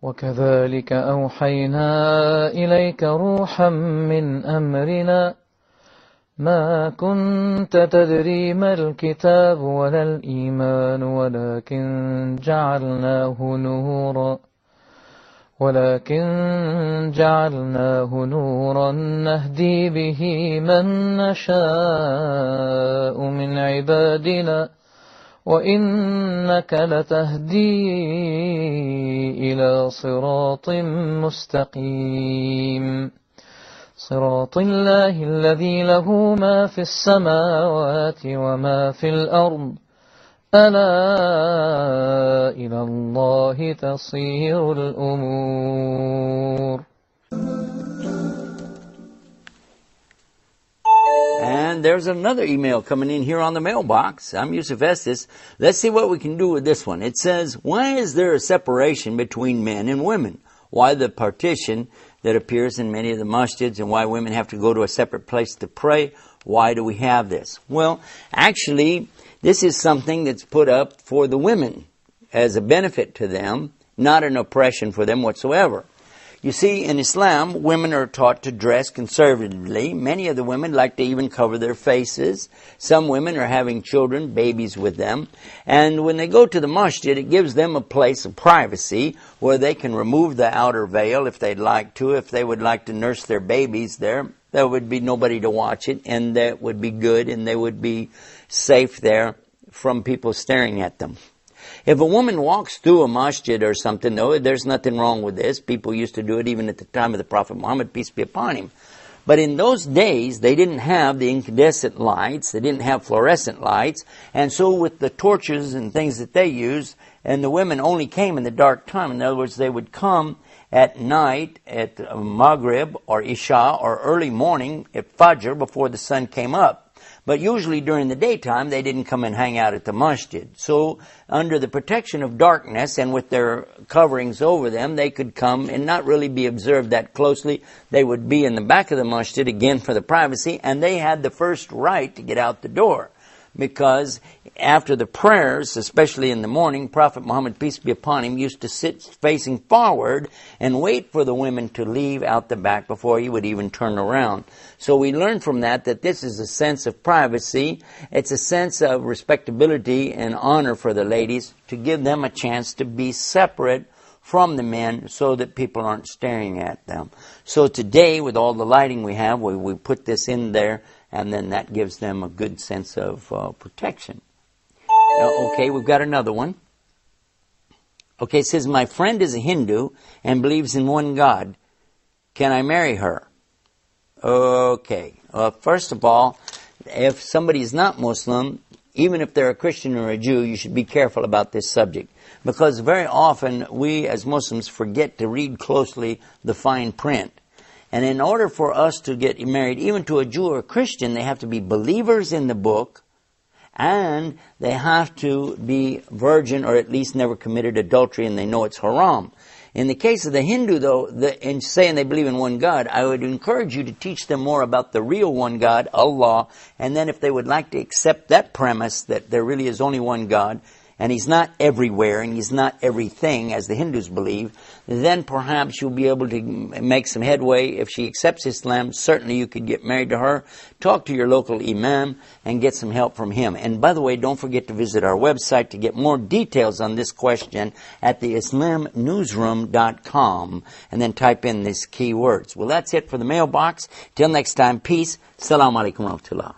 وكذلك أوحينا إليك روحا من أمرنا ما كنت تدري ما الكتاب ولا الإيمان ولكن جعلناه نورا نهدي به من نشاء من عبادنا وإنك لتهدي إلى صراط مستقيم صراط الله الذي له ما في السماوات وما في الأرض ألا إلى الله تصير الأمور. And there's another email coming in here on the mailbox. I'm Yussuf Estes. Let's see what we can do with this one. It says, why is there a separation between men and women? Why the partition that appears in many of the masjids, and why women have to go to a separate place to pray? Why do we have this? Well, actually, this is something that's put up for the women as a benefit to them, not an oppression for them whatsoever. You see, in Islam, women are taught to dress conservatively. Many of the women like to even cover their faces. Some women are having children, babies with them. And when they go to the masjid, it gives them a place of privacy where they can remove the outer veil if they'd like to. If they would like to nurse their babies there would be nobody to watch it, and that would be good, and they would be safe there from people staring at them. If a woman walks through a masjid or something, though, there's nothing wrong with this. People used to do it even at the time of the Prophet Muhammad, peace be upon him. But in those days, they didn't have the incandescent lights, they didn't have fluorescent lights, and so with the torches and things that they used, and the women only came in the dark time. In other words, they would come at night, at Maghrib or Isha or early morning at Fajr before the sun came up. But usually during the daytime, they didn't come and hang out at the masjid. So under the protection of darkness and with their coverings over them, they could come and not really be observed that closely. They would be in the back of the masjid, again for the privacy, and they had the first right to get out the door. Because after the prayers, especially in the morning, Prophet Muhammad, peace be upon him, used to sit facing forward and wait for the women to leave out the back before he would even turn around. So we learn from that this is a sense of privacy. It's a sense of respectability and honor for the ladies to give them a chance to be separate from the men so that people aren't staring at them. So today, with all the lighting we have, we put this in there, and then that gives them a good sense of protection. Okay, we've got another one. Okay, it says, my friend is a Hindu and believes in one God. Can I marry her? Okay. First of all, if somebody is not Muslim, even if they're a Christian or a Jew, you should be careful about this subject. Because very often we as Muslims forget to read closely the fine print. And in order for us to get married, even to a Jew or a Christian, they have to be believers in the book, and they have to be virgin or at least never committed adultery, and they know it's haram. In the case of the Hindu, though, in saying they believe in one God, I would encourage you to teach them more about the real one God, Allah, and then if they would like to accept that premise that there really is only one God, and He's not everywhere, and He's not everything, as the Hindus believe, then perhaps you'll be able to make some headway. If she accepts Islam, certainly you could get married to her. Talk to your local imam and get some help from him. And by the way, don't forget to visit our website to get more details on this question at the IslamNewsroom.com, and then type in these key words. Well, that's it for the mailbox. Till next time, peace. Assalamu Allaykum wa rahmatullah.